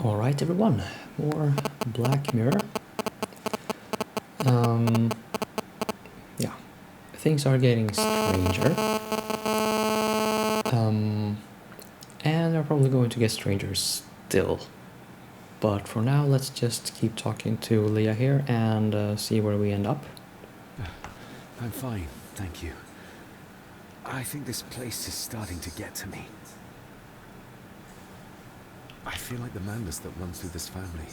Alright everyone, more Black Mirror. Yeah, things are getting stranger. And they're probably going to get stranger still. But for now, let's just keep talking to Leah here and see where we end up. I'm fine, thank you. I think this place is starting to get to me. I feel like the madness that runs through this family,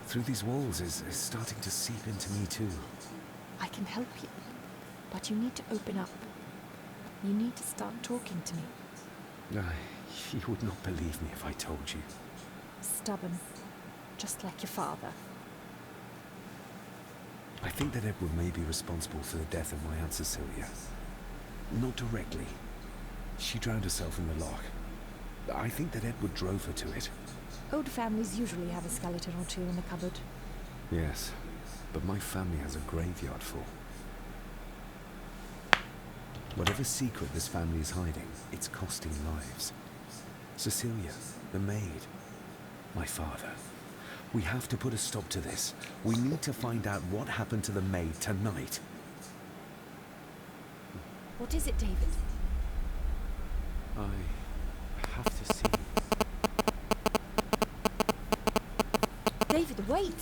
through these walls, is starting to seep into me too. I can help you, but you need to open up. You need to start talking to me. You would not believe me if I told you. Stubborn, just like your father. I think that Edward may be responsible for the death of my Aunt Cecilia. Not directly. She drowned herself in the loch. I think that Edward drove her to it. Old families usually have a skeleton or two in the cupboard. Yes, but my family has a graveyard full. Whatever secret this family is hiding, it's costing lives. Cecilia, the maid, my father. We have to put a stop to this. We need to find out what happened to the maid tonight. What is it, David? I have to see. David, wait!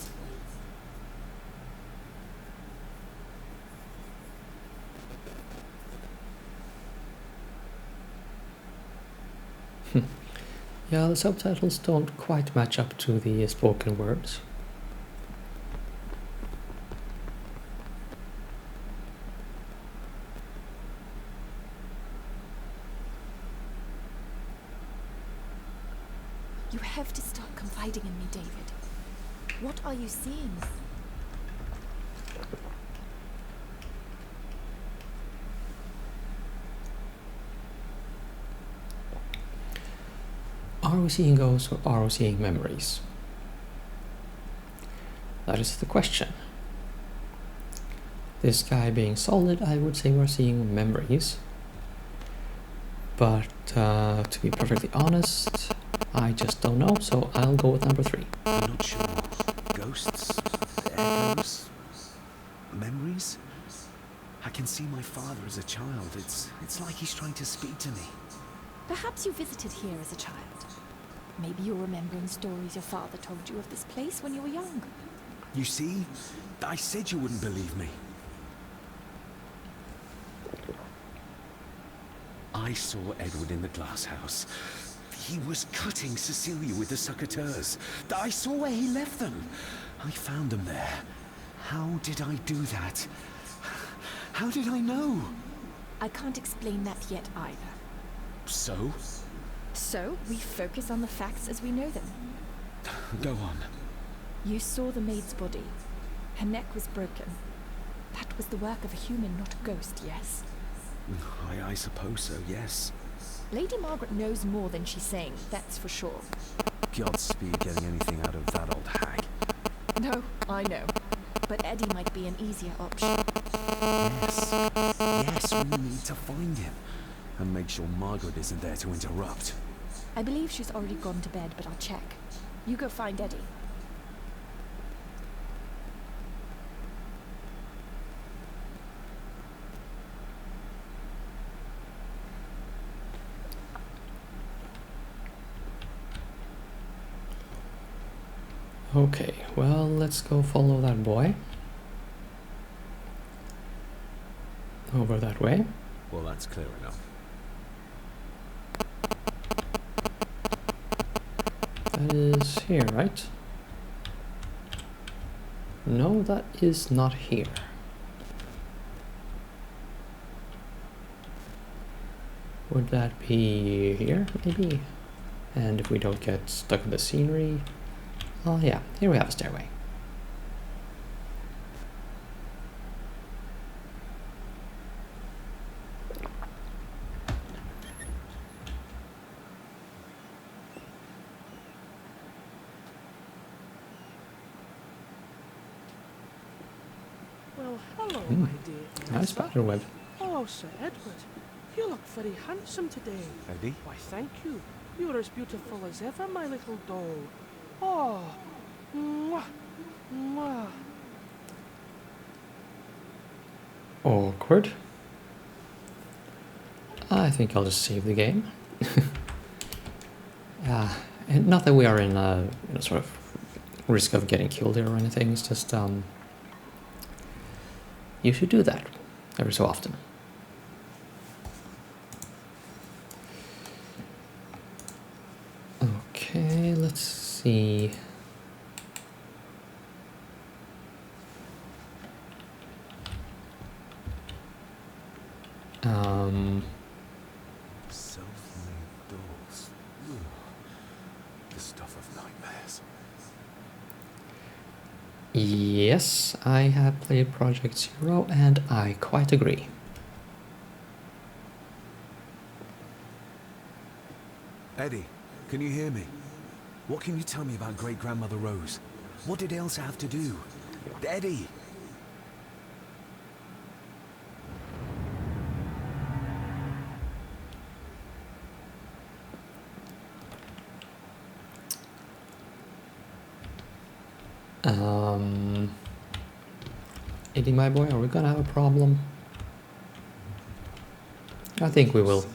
Yeah, the subtitles don't quite match up to the spoken words. You have to start confiding in me, David. What are you seeing? Are we seeing ghosts or are we seeing memories? That is the question. This guy being solid, I would say we're seeing memories. But to be perfectly honest, I just don't know, so I'll go with number 3. I'm not sure. Ghosts? Echoes? Memories? I can see my father as a child. It's like he's trying to speak to me. Perhaps you visited here as a child. Maybe you're remembering stories your father told you of this place when you were young. You see? I said you wouldn't believe me. I saw Edward in the glass house. He was cutting Cecilia with the succotaurs. I saw where he left them. I found them there. How did I do that? How did I know? I can't explain that yet either. So? So, we focus on the facts as we know them. Go on. You saw the maid's body. Her neck was broken. That was the work of a human, not a ghost, yes? I suppose so, yes. Lady Margaret knows more than she's saying, that's for sure. Godspeed getting anything out of that old hag. No, I know. But Eddie might be an easier option. Yes. Yes, we need to find him. And make sure Margaret isn't there to interrupt. I believe she's already gone to bed, but I'll check. You go find Eddie. Okay, well, let's go follow that boy. Over that way. Well, that's clear enough. That is here, right? No, that is not here. Would that be here, maybe? And if we don't get stuck in the scenery... Oh yeah, here we have a stairway. Well, hello, my dear. Nice spider web. Oh, Sir Edward. You look very handsome today. Eddie? Why, thank you. You're as beautiful as ever, my little doll. Oh, mwah, mwah. Awkward. I think I'll just save the game. And not that we are in a sort of risk of getting killed here or anything. It's just you should do that every so often. Okay, let's see. Self-made dolls. Ugh. The stuff of nightmares. Yes, I have played Project Zero, and I quite agree. Eddie, can you hear me? What can you tell me about Great-Grandmother Rose? What did Elsa have to do? Eddie! Eddie, my boy, are we gonna have a problem? I think we will.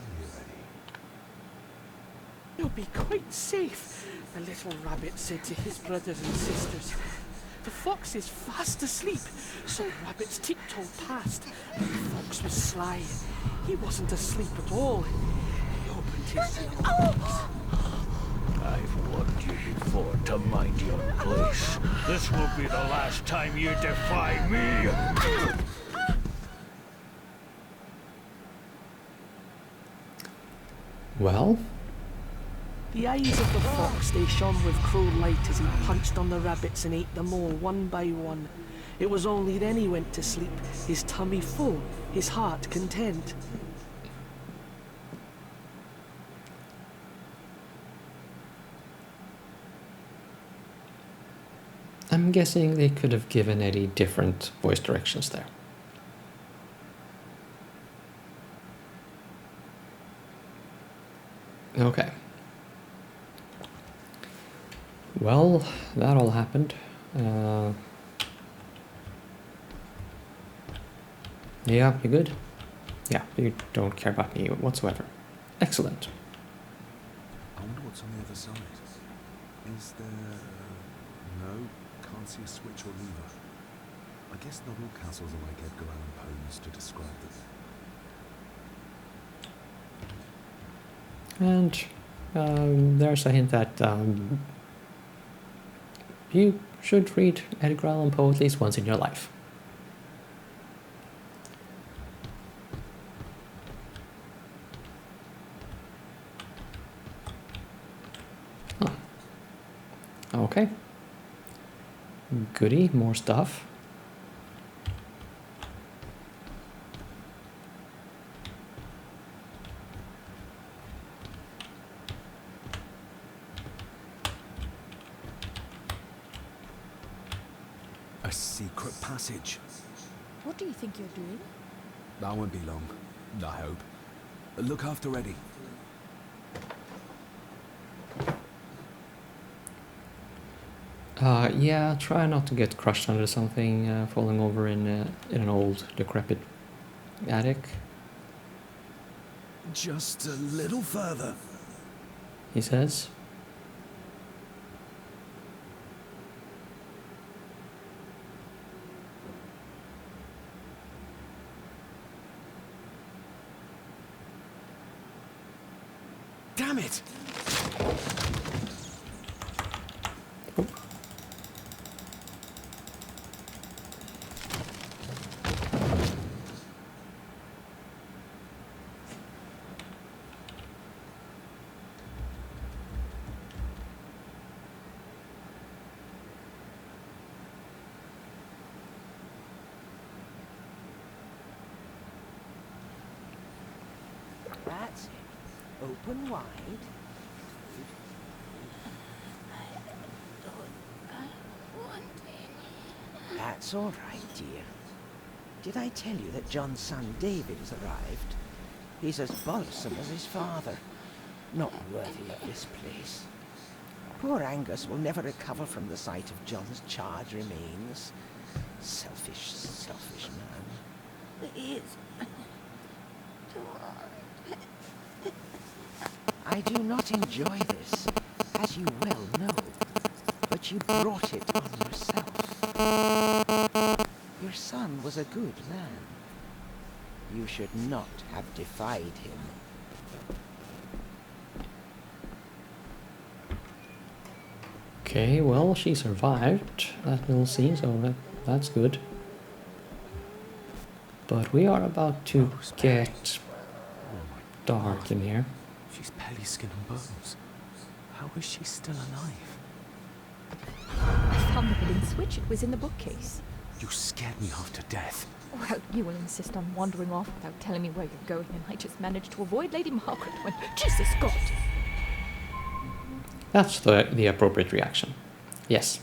You'll be quite safe, the little rabbit said to his brothers and sisters. The fox is fast asleep, so the rabbits tiptoed past. But the fox was sly. He wasn't asleep at all. He opened his young eyes. I've warned you before to mind your place. This will be the last time you defy me. Well, The eyes of the fox, they shone with cruel light as he punched on the rabbits and ate them all one by one. It was only then he went to sleep, his tummy full, his heart content. I'm guessing they could have given Eddie different voice directions there. Okay. Well, that all happened. Yeah, you good? Yeah, you don't care about me whatsoever. Excellent. I wonder what's on the other side. Is there... no? Can't see a switch or lever. I guess not all castles are like Edgar Allan Poe used to describe them. And there's a hint that you should read Edgar Allan Poe at least once in your life. Huh. Okay. Goody, more stuff. A secret passage. What do you think you're doing? That won't be long, I hope. Look after Eddie. Yeah, try not to get crushed under something falling over in an old, decrepit attic, Just a little further. he says. Damn it! Oh. That's it. Open wide. That's all right, dear. Did I tell you that John's son David has arrived? He's as balsam as his father. Not worthy of this place. Poor Angus will never recover from the sight of John's charred remains. Selfish, selfish man. Please. I do not enjoy this, as you well know, but you brought it on yourself. Your son was a good man. You should not have defied him. Okay, well, she survived that little scene, so that's good. But we are about to get dark in here. She's belly, skin and bones. How is she still alive? I found the hidden switch. It was in the bookcase. You scared me half to death. Well, you will insist on wandering off without telling me where you're going, and I just managed to avoid Lady Margaret when... Jesus God! That's the appropriate reaction. Yes.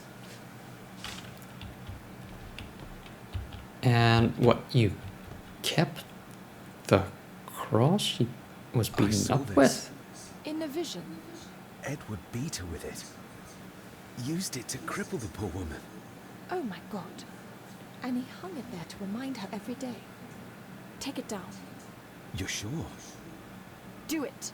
And what, you kept the cross she was beaten saw up this. with? In a vision. Edward beat her with it. Used it to cripple the poor woman. Oh my God. And he hung it there to remind her every day. Take it down. You're sure? Do it.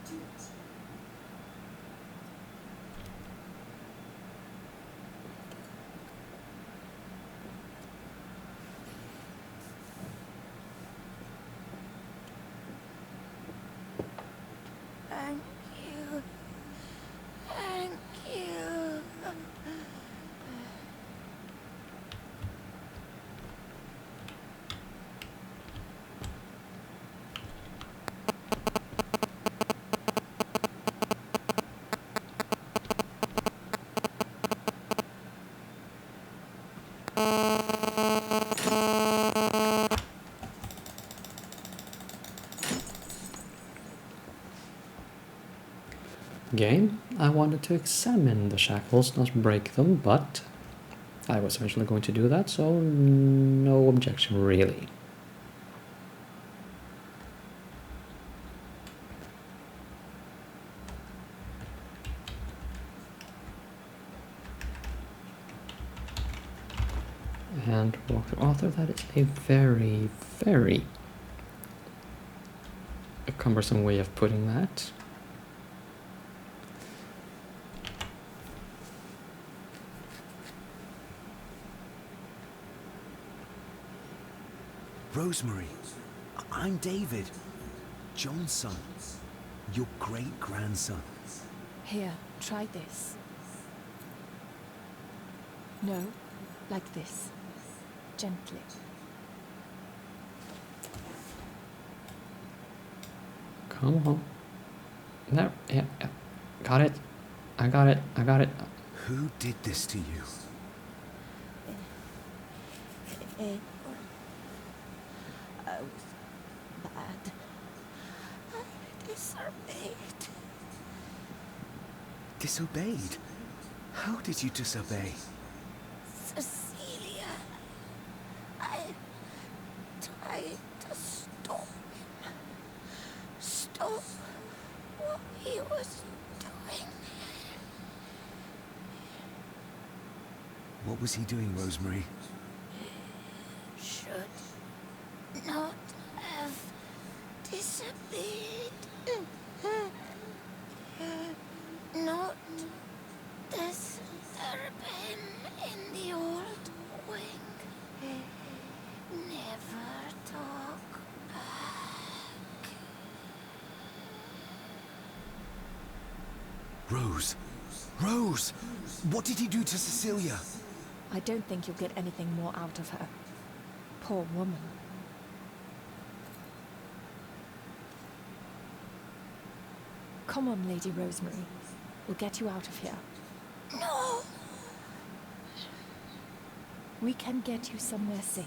Thank you. Thank you. Again, I wanted to examine the shackles, not break them, but I was eventually going to do that, so no objection really. And Dr. Arthur, that is a very, very cumbersome way of putting that. Rosemary, I'm David. John's son. Your great-grandson. Here, try this. No, like this. Gently. Come on. There, yeah, yeah. Got it. I got it. I got it. Who did this to you? Edward. I was bad. I disobeyed. Disobeyed? How did you disobey? Cecilia. I tried to stop him. Stop what he was doing. What was he doing, Rosemary? Should not have disobeyed. Not disturb him in the old wing. Never talk back. Rose! Rose! What did he do to Cecilia? I don't think you'll get anything more out of her. Poor woman. Come on, Lady Rosemary. We'll get you out of here. No! We can get you somewhere safe.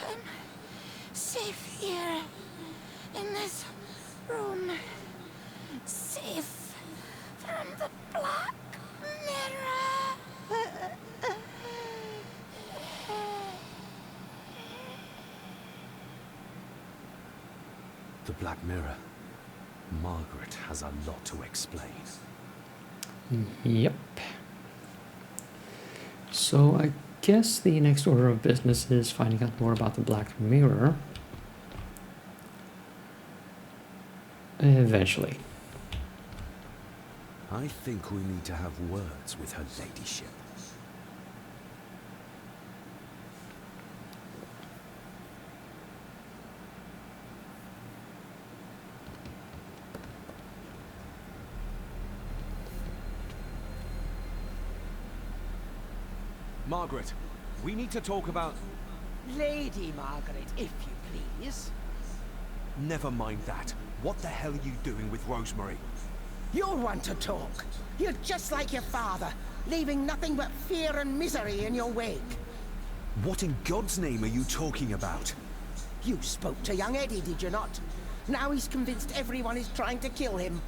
I'm safe here. In this room. Safe from the Black Mirror. The Black Mirror. Margaret has a lot to explain. Yep. So I guess the next order of business is finding out more about the Black Mirror. Eventually. I think we need to have words with her ladyship. Margaret, we need to talk about... Lady Margaret, if you please. Never mind that. What the hell are you doing with Rosemary? You'll want to talk. You're just like your father, leaving nothing but fear and misery in your wake. What in God's name are you talking about? You spoke to young Eddie, did you not? Now he's convinced everyone is trying to kill him.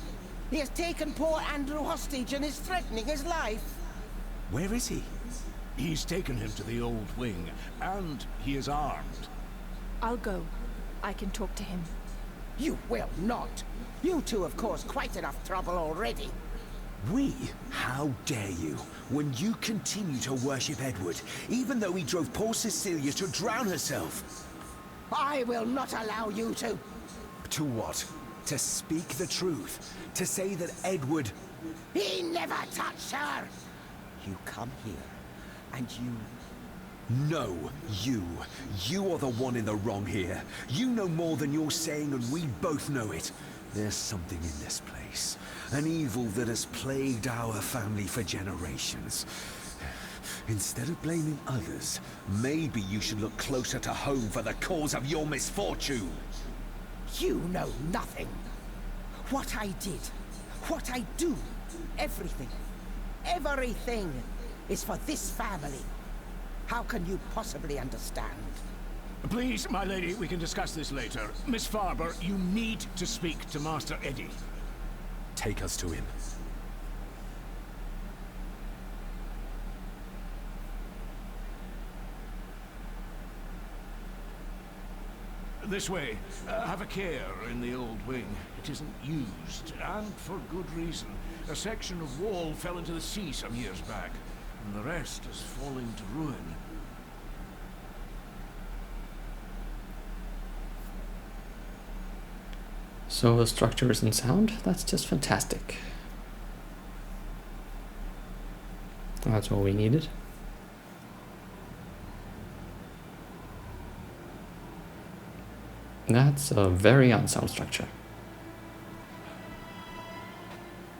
He has taken poor Andrew hostage and is threatening his life. Where is he? He's taken him to the old wing, and he is armed. I'll go. I can talk to him. You will not. You two have caused quite enough trouble already. We? How dare you? When you continue to worship Edward, even though he drove poor Cecilia to drown herself. I will not allow you to. To what? To speak the truth? To say that Edward... He never touched her. You come here, and you... No, you. You are the one in the wrong here. You know more than you're saying, and we both know it. There's something in this place. An evil that has plagued our family for generations. Instead of blaming others, maybe you should look closer to home for the cause of your misfortune. You know nothing. What I did, what I do, everything is for this family. How can you possibly understand? Please, my lady, we can discuss this later. Miss Farber, you need to speak to Master Eddie. Take us to him. This way. Have a care in the old wing. It isn't used, and for good reason. A section of wall fell into the sea some years back, and the rest is falling to ruin. So the structure isn't sound? That's just fantastic. That's all we needed. That's a very unsound structure.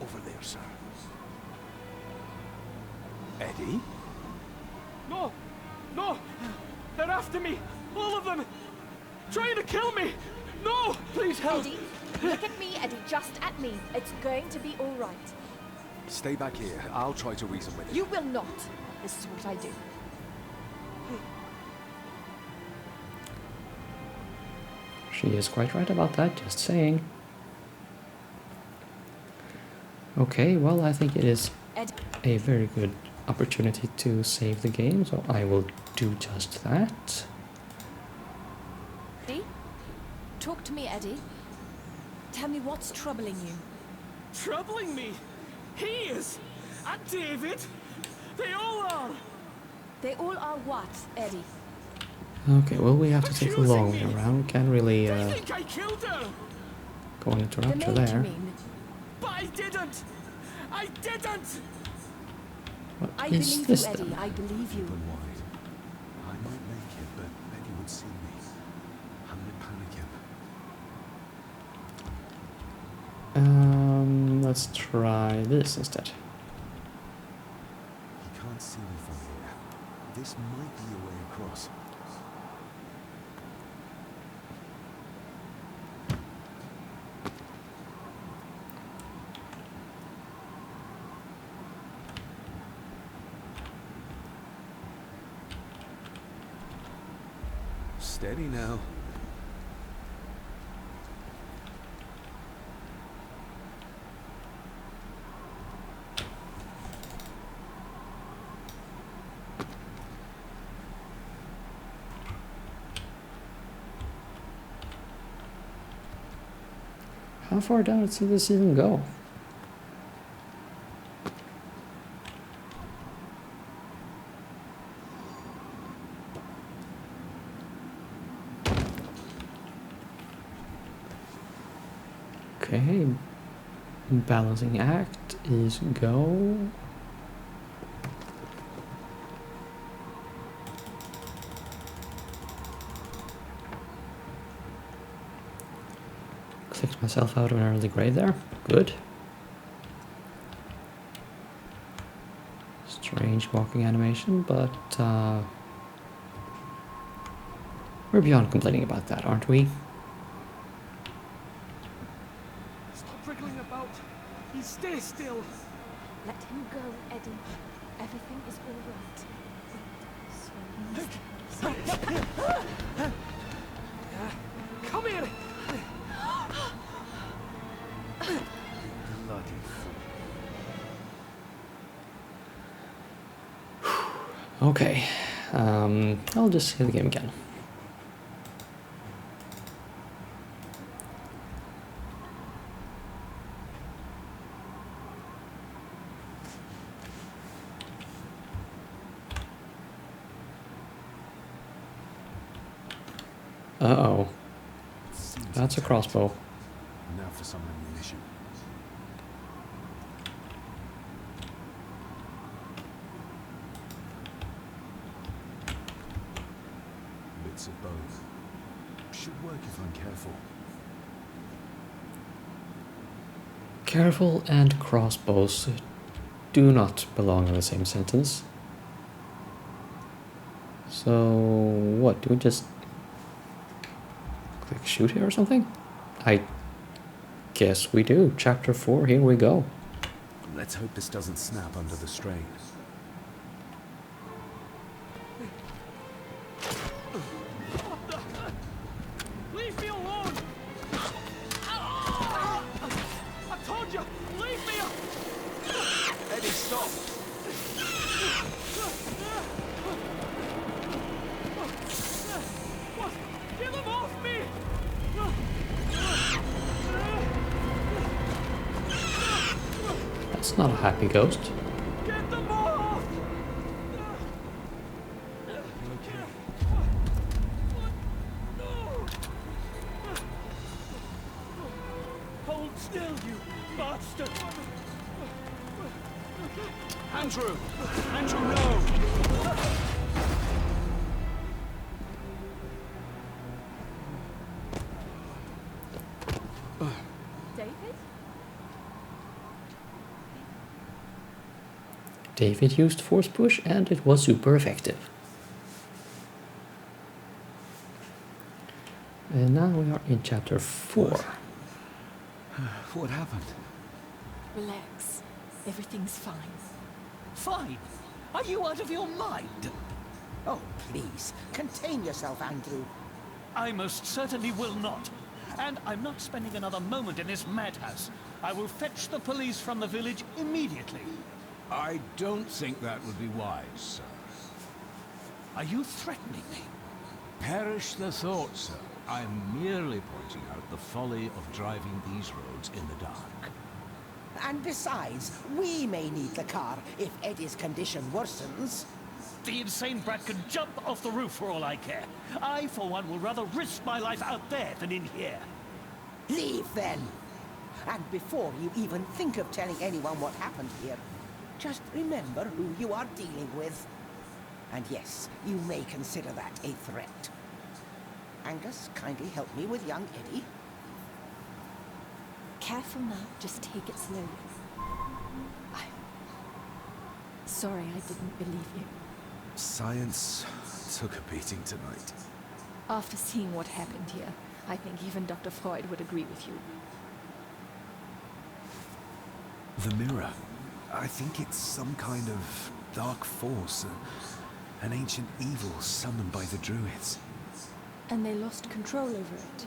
Over there, sir. Eddie? No! No! They're after me! All of them! Trying to kill me! No! Please help! Eddie, look at me, Eddie, just at me. It's going to be all right. Stay back here. I'll try to reason with him. You will not. This is what I do. She is quite right about that, just saying. Okay, well, I think it is Eddie. a very good opportunity to save the game, so I will do just that. Eddie? Talk to me, Eddie. Tell me what's troubling you. Troubling me? He is! And David! They all are! They all are what, Eddie? Okay, well, we have to take a long way around. We can't really They think I killed her! go into The rupture maid, you there. mean? But I didn't! I didn't! What I is believe this you, Eddie. then? I believe you. Open wide. I might make it, but Eddie would see me. I might panic him. Let's try this instead. He can't see me from here. This might be a way across. Steady now. How far down does this even go? Okay. Balancing act is go. Clicked myself out of an early grave there. Good. Strange walking animation, but we're beyond complaining about that, aren't we? Stop wriggling about. He stay still. Let him go, Eddie. Everything is all right. Come here. Bloody fool. Okay. I'll just hit the game again. Uh-oh. That's a crossbow. Now for some ammunition. Bits of both. Should work if I'm careful. Careful and crossbows do not belong in the same sentence. So, what? Do we just click shoot here or something? I guess we do. Chapter 4, here we go. Let's hope this doesn't snap under the strain. Leave me alone. I told you, leave me. Eddie, stop! What? Get them off me. That's not a happy ghost. Get them off. Hold still, you bastard! Andrew! Andrew, no! David? David used force push and it was super effective. And now we are in chapter 4. What happened? Relax. Everything's fine. Fine. Are you out of your mind? Oh, please, contain yourself, Andrew. I most certainly will not. And I'm not spending another moment in this madhouse. I will fetch the police from the village immediately. I don't think that would be wise, sir. Are you threatening me? Perish the thought, sir. I'm merely pointing out the folly of driving these roads in the dark. And besides, we may need the car if Eddie's condition worsens. The insane brat can jump off the roof for all I care. I, for one, will rather risk my life out there than in here. Leave then. And before you even think of telling anyone what happened here, just remember who you are dealing with. And yes, you may consider that a threat. Angus, kindly help me with young Eddie. Careful now. Just take it slowly. I'm sorry I didn't believe you. Science took a beating tonight. After seeing what happened here, I think even Dr. Freud would agree with you. The mirror. I think it's some kind of dark force, an ancient evil summoned by the Druids. And they lost control over it.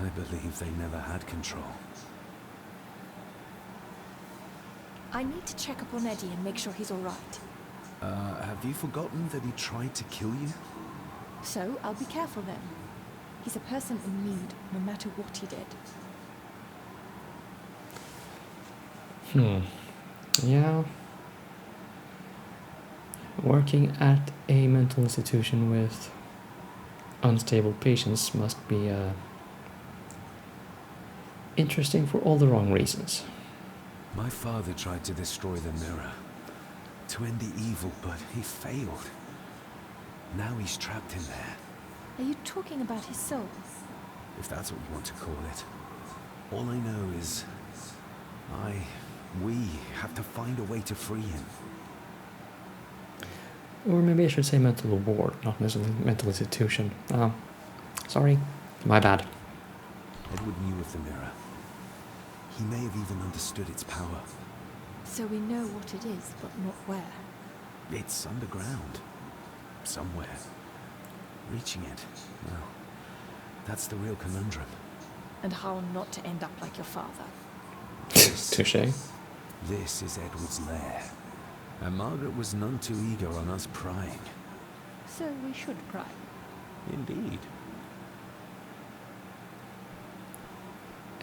I believe they never had control. I need to check up on Eddie and make sure he's all right. Have you forgotten that he tried to kill you? So, I'll be careful then. He's a person in need, no matter what he did. Yeah. Working at a mental institution with unstable patients must be interesting for all the wrong reasons. My father tried to destroy the mirror, to end the evil, but he failed. Now he's trapped in there, Are you talking about his soul? if that's what you want to call it. All I know is... we have to find a way to free him. Or maybe I should say mental ward, not necessarily mental institution. Sorry, my bad. Edward knew of the mirror. He may have even understood its power. So we know what it is, but not where. It's underground. Somewhere. Reaching it, well, that's the real conundrum. And how not to end up like your father. Touché. This is Edward's lair. And Margaret was none too eager on us prying. So we should pry. Indeed.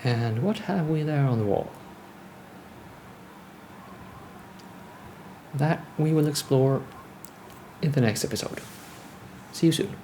And what have we there on the wall? That we will explore in the next episode. See you soon.